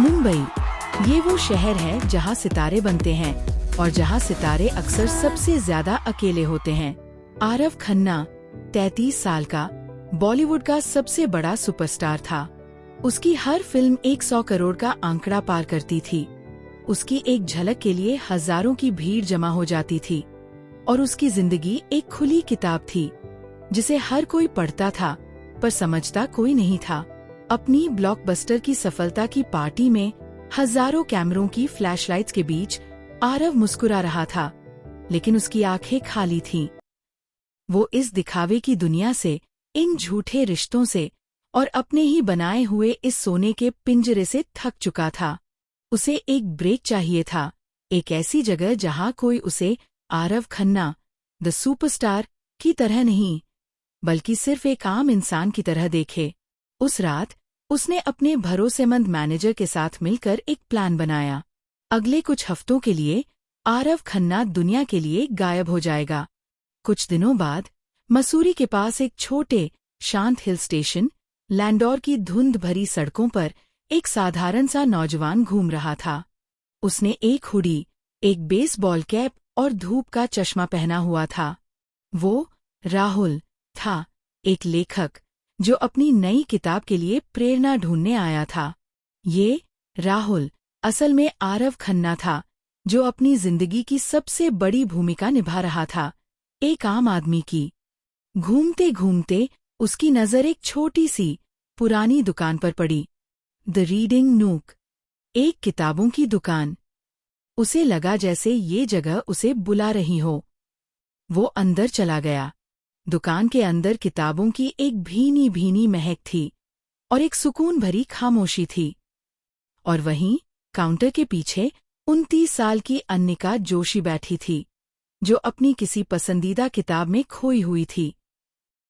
मुंबई, ये वो शहर है जहाँ सितारे बनते हैं और जहाँ सितारे अक्सर सबसे ज्यादा अकेले होते हैं। आरव खन्ना 33 साल का बॉलीवुड का सबसे बड़ा सुपरस्टार था। उसकी हर फिल्म 100 करोड़ का आंकड़ा पार करती थी। उसकी एक झलक के लिए हजारों की भीड़ जमा हो जाती थी और उसकी जिंदगी एक खुली किताब थी जिसे हर कोई पढ़ता था पर समझता कोई नहीं था। अपनी ब्लॉकबस्टर की सफलता की पार्टी में हजारों कैमरों की फ्लैशलाइट्स के बीच आरव मुस्कुरा रहा था, लेकिन उसकी आंखें खाली थीं। वो इस दिखावे की दुनिया से, इन झूठे रिश्तों से और अपने ही बनाए हुए इस सोने के पिंजरे से थक चुका था। उसे एक ब्रेक चाहिए था, एक ऐसी जगह जहां कोई उसे आरव खन्ना द सुपरस्टार की तरह नहीं, बल्कि सिर्फ एक आम इंसान की तरह देखे। उस रात उसने अपने भरोसेमंद मैनेजर के साथ मिलकर एक प्लान बनाया। अगले कुछ हफ्तों के लिए आरव खन्ना दुनिया के लिए गायब हो जाएगा। कुछ दिनों बाद मसूरी के पास एक छोटे शांत हिल स्टेशन लैंडोर की धुंध भरी सड़कों पर एक साधारण सा नौजवान घूम रहा था। उसने एक हुडी, एक बेसबॉल कैप और धूप का चश्मा पहना हुआ था। वो राहुल था, एक लेखक जो अपनी नई किताब के लिए प्रेरणा ढूंढने आया था। ये राहुल असल में आरव खन्ना था, जो अपनी जिंदगी की सबसे बड़ी भूमिका निभा रहा था, एक आम आदमी की। घूमते घूमते उसकी नजर एक छोटी सी पुरानी दुकान पर पड़ी, द रीडिंग नूक, एक किताबों की दुकान। उसे लगा जैसे ये जगह उसे बुला रही हो। वो अंदर चला गया। दुकान के अंदर किताबों की एक भीनी भीनी महक थी और एक सुकून भरी खामोशी थी। और वहीं काउंटर के पीछे 29 साल की अन्निका जोशी बैठी थी, जो अपनी किसी पसंदीदा किताब में खोई हुई थी।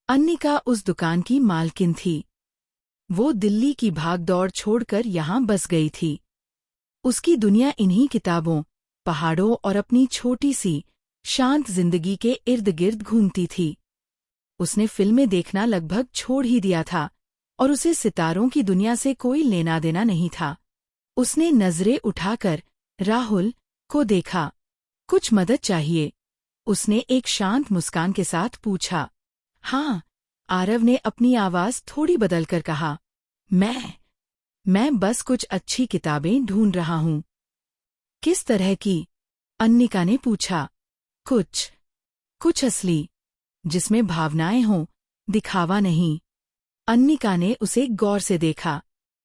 अन्निका उस दुकान की मालकिन थी। वो दिल्ली की भागदौड़ छोड़कर यहाँ बस गई थी। उसकी दुनिया इन्हीं किताबों, पहाड़ों और अपनी छोटी सी शांत जिंदगी के इर्द गिर्द घूमती थी। उसने फिल्में देखना लगभग छोड़ ही दिया था और उसे सितारों की दुनिया से कोई लेना देना नहीं था। उसने नजरें उठाकर राहुल को देखा। कुछ मदद चाहिए? उसने एक शांत मुस्कान के साथ पूछा। हाँ, आरव ने अपनी आवाज थोड़ी बदलकर कहा। मैं बस कुछ अच्छी किताबें ढूंढ रहा हूँ। किस तरह की? अन्निका ने पूछा। कुछ असली, जिसमें भावनाएं हों, दिखावा नहीं। अन्निका ने उसे गौर से देखा।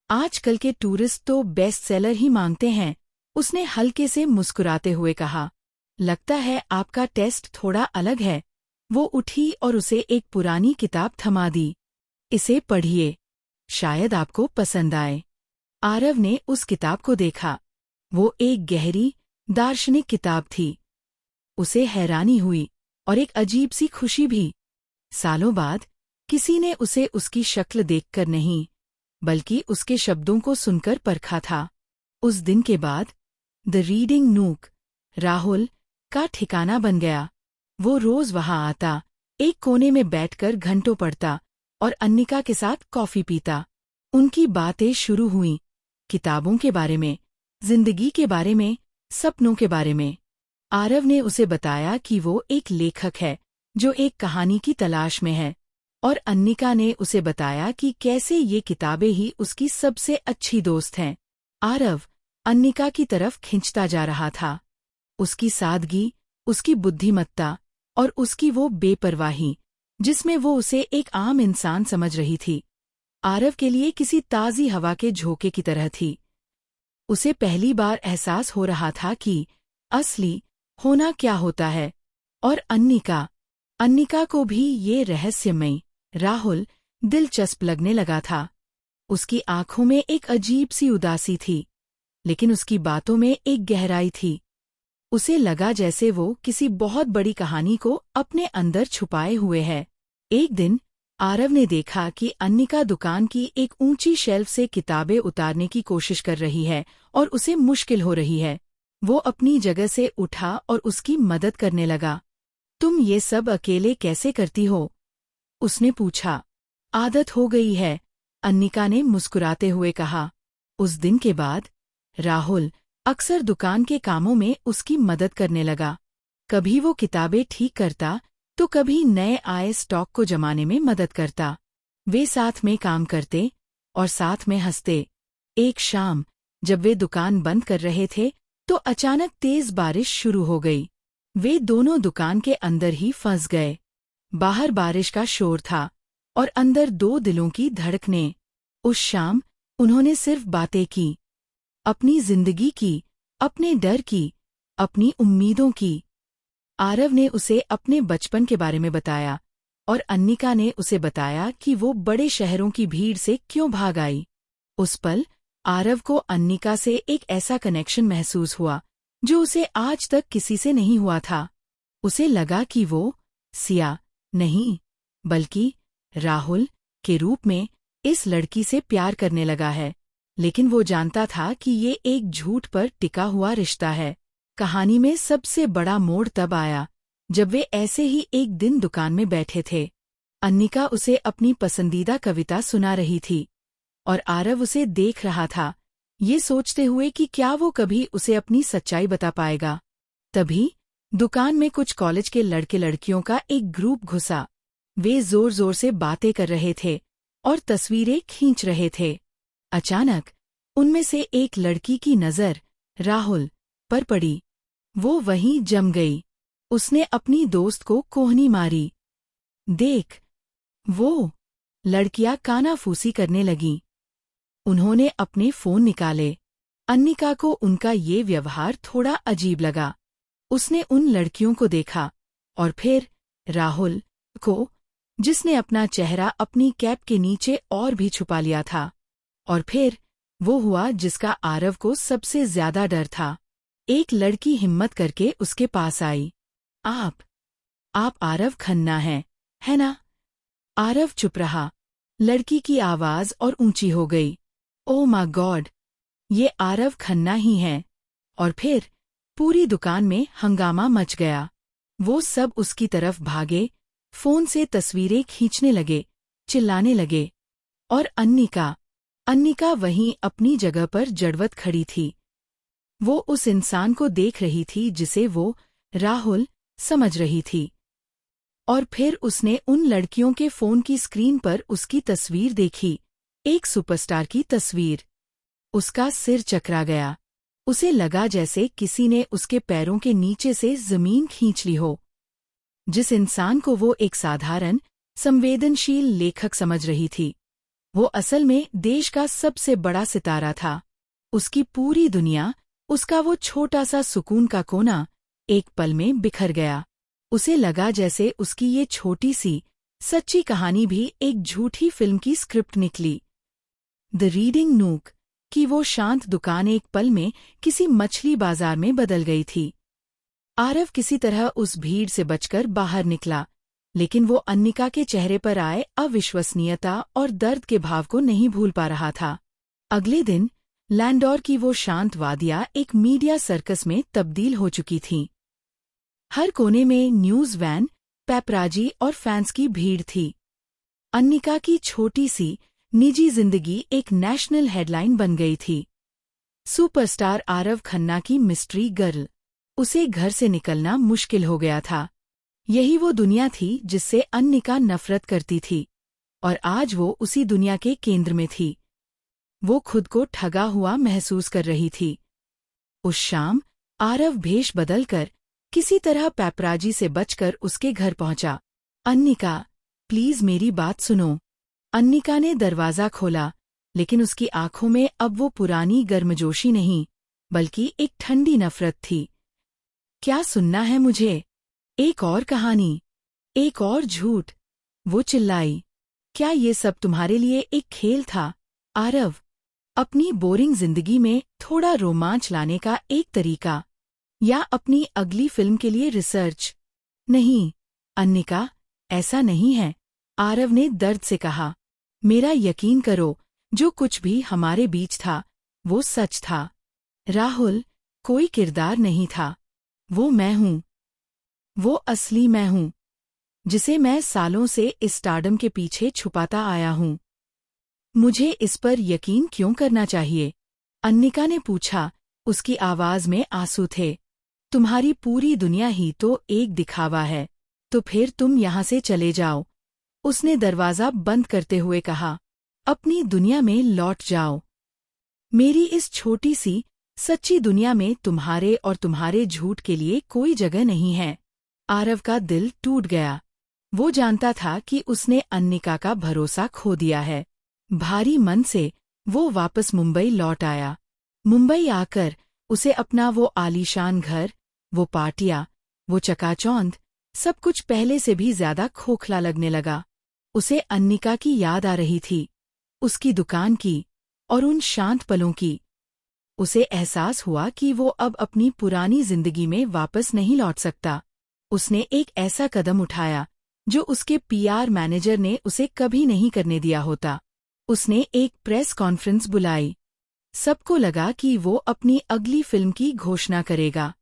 आजकल के टूरिस्ट तो बेस्ट सेलर ही मांगते हैं, उसने हल्के से मुस्कुराते हुए कहा। लगता है आपका टेस्ट थोड़ा अलग है। वो उठी और उसे एक पुरानी किताब थमा दी। इसे पढ़िए, शायद आपको पसंद आए। आरव ने उस किताब को देखा। वो एक गहरी, दार्शनिक किताब थी। उसे हैरानी हुई और एक अजीब सी खुशी भी। सालों बाद किसी ने उसे उसकी शक्ल देखकर नहीं, बल्कि उसके शब्दों को सुनकर परखा था। उस दिन के बाद द रीडिंग नूक राहुल का ठिकाना बन गया। वो रोज वहां आता, एक कोने में बैठकर घंटों पढ़ता और अन्निका के साथ कॉफी पीता। उनकी बातें शुरू हुईं, किताबों के बारे में, जिंदगी के बारे में, सपनों के बारे में। आरव ने उसे बताया कि वो एक लेखक है जो एक कहानी की तलाश में है, और अन्निका ने उसे बताया कि कैसे ये किताबें ही उसकी सबसे अच्छी दोस्त हैं। आरव अन्निका की तरफ खिंचता जा रहा था। उसकी सादगी, उसकी बुद्धिमत्ता और उसकी वो बेपरवाही, जिसमें वो उसे एक आम इंसान समझ रही थी, आरव के लिए किसी ताज़ी हवा के झोंके की तरह थी। उसे पहली बार एहसास हो रहा था कि असली होना क्या होता है, और अन्निका को भी ये रहस्यमयी राहुल दिलचस्प लगने लगा था। उसकी आंखों में एक अजीब सी उदासी थी, लेकिन उसकी बातों में एक गहराई थी। उसे लगा जैसे वो किसी बहुत बड़ी कहानी को अपने अंदर छुपाए हुए है। एक दिन आरव ने देखा कि अन्निका दुकान की एक ऊंची शेल्फ से किताबें उतारने की कोशिश कर रही है और उसे मुश्किल हो रही है। वो अपनी जगह से उठा और उसकी मदद करने लगा। तुम ये सब अकेले कैसे करती हो? उसने पूछा। आदत हो गई है, अन्निका ने मुस्कुराते हुए कहा। उस दिन के बाद राहुल अक्सर दुकान के कामों में उसकी मदद करने लगा। कभी वो किताबें ठीक करता तो कभी नए आए स्टॉक को जमाने में मदद करता। वे साथ में काम करते और साथ में हंसते। एक शाम जब वे दुकान बंद कर रहे थे तो अचानक तेज बारिश शुरू हो गई। वे दोनों दुकान के अंदर ही फंस गए। बाहर बारिश का शोर था और अंदर दो दिलों की धड़कनें। उस शाम उन्होंने सिर्फ बातें की, अपनी जिंदगी की, अपने डर की, अपनी उम्मीदों की। आरव ने उसे अपने बचपन के बारे में बताया और अन्निका ने उसे बताया कि वो बड़े शहरों की भीड़ से क्यों भाग आई। उस पल आरव को अन्निका से एक ऐसा कनेक्शन महसूस हुआ जो उसे आज तक किसी से नहीं हुआ था। उसे लगा कि वो सिया नहीं बल्कि राहुल के रूप में इस लड़की से प्यार करने लगा है। लेकिन वो जानता था कि ये एक झूठ पर टिका हुआ रिश्ता है। कहानी में सबसे बड़ा मोड़ तब आया जब वे ऐसे ही एक दिन दुकान में बैठे थे। अन्निका उसे अपनी पसंदीदा कविता सुना रही थी और आरव उसे देख रहा था, ये सोचते हुए कि क्या वो कभी उसे अपनी सच्चाई बता पाएगा। तभी दुकान में कुछ कॉलेज के लड़के लड़कियों का एक ग्रुप घुसा। वे जोर जोर से बातें कर रहे थे और तस्वीरें खींच रहे थे। अचानक उनमें से एक लड़की की नज़र राहुल पर पड़ी। वो वहीं जम गई। उसने अपनी दोस्त को कोहनी मारी। देख, वो लड़कियां कानाफूसी करने लगीं। उन्होंने अपने फोन निकाले। अन्निका को उनका ये व्यवहार थोड़ा अजीब लगा। उसने उन लड़कियों को देखा और फिर राहुल को, जिसने अपना चेहरा अपनी कैप के नीचे और भी छुपा लिया था। और फिर वो हुआ जिसका आरव को सबसे ज्यादा डर था। एक लड़की हिम्मत करके उसके पास आई। आप आरव खन्ना हैं, है ना? आरव चुप रहा। लड़की की आवाज और ऊंची हो गई। ओ माय गॉड, ये आरव खन्ना ही हैं। और फिर पूरी दुकान में हंगामा मच गया। वो सब उसकी तरफ भागे, फोन से तस्वीरें खींचने लगे, चिल्लाने लगे। और अन्निका वहीं अपनी जगह पर जड़वत खड़ी थी। वो उस इंसान को देख रही थी जिसे वो राहुल समझ रही थी। और फिर उसने उन लड़कियों के फोन की स्क्रीन पर उसकी तस्वीर देखी, एक सुपरस्टार की तस्वीर। उसका सिर चकरा गया। उसे लगा जैसे किसी ने उसके पैरों के नीचे से जमीन खींच ली हो। जिस इंसान को वो एक साधारण, संवेदनशील लेखक समझ रही थी, वो असल में देश का सबसे बड़ा सितारा था। उसकी पूरी दुनिया, उसका वो छोटा सा सुकून का कोना, एक पल में बिखर गया। उसे लगा जैसे उसकी ये छोटी सी, सच्ची कहानी भी एक झूठी फिल्म की स्क्रिप्ट निकली। द रीडिंग नूक की वो शांत दुकान एक पल में किसी मछली बाजार में बदल गई थी। आरव किसी तरह उस भीड़ से बचकर बाहर निकला, लेकिन वो अन्निका के चेहरे पर आए अविश्वसनीयता और दर्द के भाव को नहीं भूल पा रहा था। अगले दिन लैंडोर की वो शांत वादियाँ एक मीडिया सर्कस में तब्दील हो चुकी थीं। हर कोने में न्यूज़ वैन, पैपराजी और फैंस की भीड़ थी। अन्निका की छोटी सी निजी जिंदगी एक नेशनल हेडलाइन बन गई थी। सुपरस्टार आरव खन्ना की मिस्ट्री गर्ल। उसे घर से निकलना मुश्किल हो गया था। यही वो दुनिया थी जिससे अन्निका नफरत करती थी, और आज वो उसी दुनिया के केंद्र में थी। वो खुद को ठगा हुआ महसूस कर रही थी। उस शाम आरव भेष बदलकर किसी तरह पैपराजी से बचकर उसके घर पहुंचा। अन्निका, प्लीज मेरी बात सुनो। अन्निका ने दरवाजा खोला, लेकिन उसकी आंखों में अब वो पुरानी गर्मजोशी नहीं, बल्कि एक ठंडी नफरत थी। क्या सुनना है मुझे? एक और कहानी, एक और झूठ, वो चिल्लाई। क्या ये सब तुम्हारे लिए एक खेल था, आरव? अपनी बोरिंग जिंदगी में थोड़ा रोमांच लाने का एक तरीका, या अपनी अगली फिल्म के लिए रिसर्च? नहीं अन्निका, ऐसा नहीं है, आरव ने दर्द से कहा। मेरा यकीन करो, जो कुछ भी हमारे बीच था, वो सच था। राहुल कोई किरदार नहीं था, वो मैं हूँ। वो असली मैं हूँ, जिसे मैं सालों से इस स्टारडम के पीछे छुपाता आया हूँ। मुझे इस पर यकीन क्यों करना चाहिए? अन्निका ने पूछा, उसकी आवाज में आंसू थे। तुम्हारी पूरी दुनिया ही तो एक दिखावा है, तो फिर तुम यहाँ से चले जाओ। उसने दरवाजा बंद करते हुए कहा, अपनी दुनिया में लौट जाओ। मेरी इस छोटी सी सच्ची दुनिया में तुम्हारे और तुम्हारे झूठ के लिए कोई जगह नहीं है। आरव का दिल टूट गया। वो जानता था कि उसने अन्निका का भरोसा खो दिया है। भारी मन से वो वापस मुंबई लौट आया। मुंबई आकर उसे अपना वो आलीशान घर, वो पार्टियां, वो चकाचौंध, सब कुछ पहले से भी ज्यादा खोखला लगने लगा। उसे अन्निका की याद आ रही थी, उसकी दुकान की और उन शांत पलों की। उसे एहसास हुआ कि वो अब अपनी पुरानी जिंदगी में वापस नहीं लौट सकता। उसने एक ऐसा कदम उठाया जो उसके पीआर मैनेजर ने उसे कभी नहीं करने दिया होता। उसने एक प्रेस कॉन्फ्रेंस बुलाई। सबको लगा कि वो अपनी अगली फिल्म की घोषणा करेगा,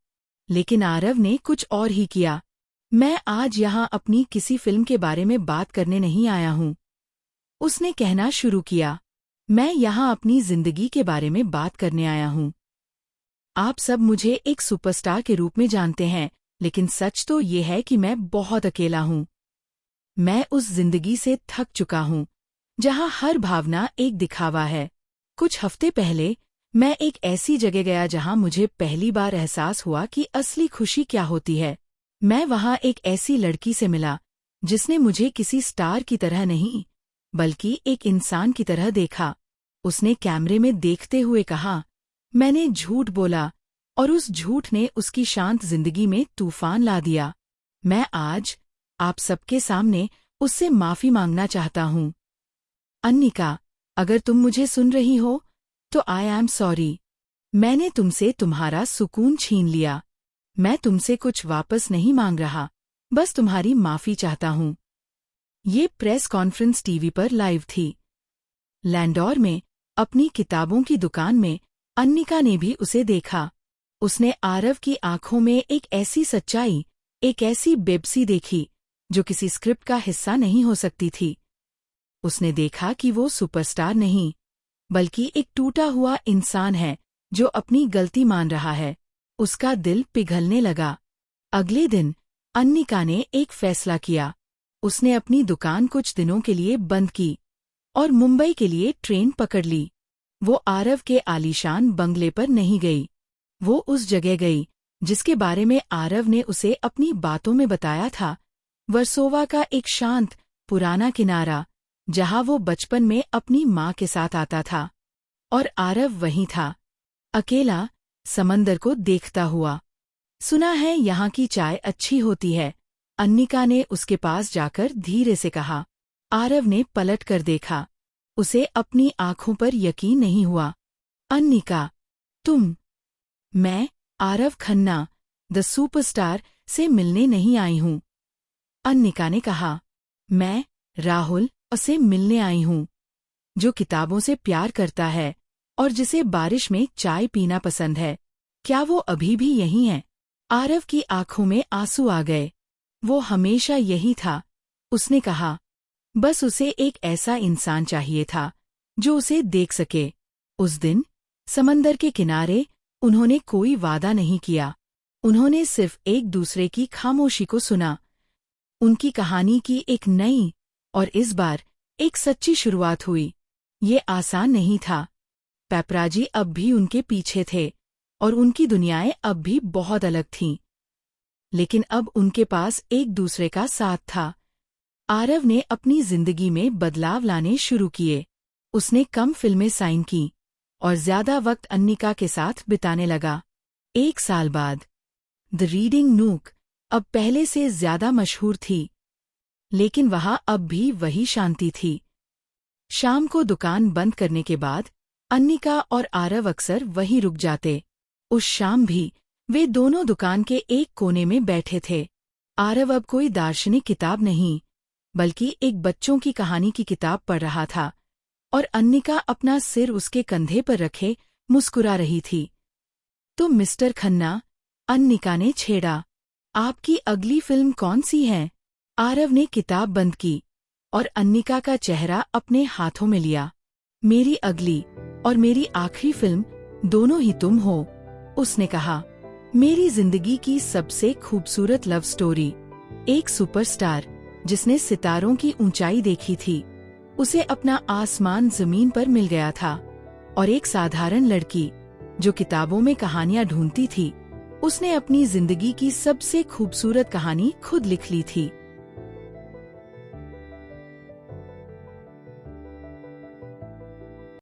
लेकिन आरव ने कुछ और ही किया। मैं आज यहाँ अपनी किसी फिल्म के बारे में बात करने नहीं आया हूँ, उसने कहना शुरू किया। मैं यहाँ अपनी जिंदगी के बारे में बात करने आया हूँ। आप सब मुझे एक सुपरस्टार के रूप में जानते हैं, लेकिन सच तो ये है कि मैं बहुत अकेला हूँ। मैं उस जिंदगी से थक चुका हूँ जहाँ हर भावना एक दिखावा है। कुछ हफ्ते पहले मैं एक ऐसी जगह गया जहाँ मुझे पहली बार एहसास हुआ कि असली खुशी क्या होती है। मैं वहाँ एक ऐसी लड़की से मिला जिसने मुझे किसी स्टार की तरह नहीं, बल्कि एक इंसान की तरह देखा। उसने कैमरे में देखते हुए कहा, मैंने झूठ बोला और उस झूठ ने उसकी शांत जिंदगी में तूफान ला दिया। मैं आज आप सबके सामने उससे माफी मांगना चाहता हूँ। अन्निका, अगर तुम मुझे सुन रही हो तो आई एम सॉरी। मैंने तुमसे तुम्हारा सुकून छीन लिया। मैं तुमसे कुछ वापस नहीं मांग रहा, बस तुम्हारी माफी चाहता हूँ। ये प्रेस कॉन्फ्रेंस टीवी पर लाइव थी। लैंडोर में अपनी किताबों की दुकान में अन्निका ने भी उसे देखा। उसने आरव की आंखों में एक ऐसी सच्चाई, एक ऐसी बेबसी देखी जो किसी स्क्रिप्ट का हिस्सा नहीं हो सकती थी। उसने देखा कि वो सुपरस्टार नहीं, बल्कि एक टूटा हुआ इंसान है जो अपनी गलती मान रहा है। उसका दिल पिघलने लगा। अगले दिन अन्निका ने एक फैसला किया। उसने अपनी दुकान कुछ दिनों के लिए बंद की और मुंबई के लिए ट्रेन पकड़ ली। वो आरव के आलीशान बंगले पर नहीं गई। वो उस जगह गई जिसके बारे में आरव ने उसे अपनी बातों में बताया था, वर्सोवा का एक शांत, पुराना किनारा, जहाँ वो बचपन में अपनी माँ के साथ आता था। और आरव वहीं था, अकेला, समंदर को देखता हुआ। सुना है यहाँ की चाय अच्छी होती है, अन्निका ने उसके पास जाकर धीरे से कहा। आरव ने पलट कर देखा। उसे अपनी आंखों पर यकीन नहीं हुआ। अन्निका, तुम? मैं आरव खन्ना, द सुपरस्टार, से मिलने नहीं आई हूँ, अन्निका ने कहा। मैं राहुल से मिलने आई हूँ, जो किताबों से प्यार करता है और जिसे बारिश में चाय पीना पसंद है। क्या वो अभी भी यहीं है? आरव की आंखों में आंसू आ गए। वो हमेशा यही था, उसने कहा। बस उसे एक ऐसा इंसान चाहिए था जो उसे देख सके। उस दिन समंदर के किनारे उन्होंने कोई वादा नहीं किया। उन्होंने सिर्फ एक दूसरे की खामोशी को सुना। उनकी कहानी की एक नई और इस बार एक सच्ची शुरुआत हुई। ये आसान नहीं था। पेपराजी अब भी उनके पीछे थे और उनकी दुनियाएं अब भी बहुत अलग थीं। लेकिन अब उनके पास एक दूसरे का साथ था। आरव ने अपनी जिंदगी में बदलाव लाने शुरू किए। उसने कम फिल्में साइन की और ज्यादा वक्त अन्निका के साथ बिताने लगा। 1 साल बाद द रीडिंग नूक अब पहले से ज्यादा मशहूर थी, लेकिन वहां अब भी वही शांति थी। शाम को दुकान बंद करने के बाद अन्निका और आरव अक्सर वहीं रुक जाते। उस शाम भी वे दोनों दुकान के एक कोने में बैठे थे। आरव अब कोई दार्शनिक किताब नहीं, बल्कि एक बच्चों की कहानी की किताब पढ़ रहा था और अन्निका अपना सिर उसके कंधे पर रखे मुस्कुरा रही थी। तो मिस्टर खन्ना, अन्निका ने छेड़ा, आपकी अगली फिल्म कौन सी है? आरव ने किताब बंद की और अन्निका का चेहरा अपने हाथों में लिया। मेरी अगली और मेरी आखिरी फिल्म दोनों ही तुम हो, उसने कहा। मेरी जिंदगी की सबसे खूबसूरत लव स्टोरी। एक सुपरस्टार जिसने सितारों की ऊंचाई देखी थी, उसे अपना आसमान जमीन पर मिल गया था। और एक साधारण लड़की जो किताबों में कहानियां ढूंढती थी, उसने अपनी जिंदगी की सबसे खूबसूरत कहानी खुद लिख ली थी।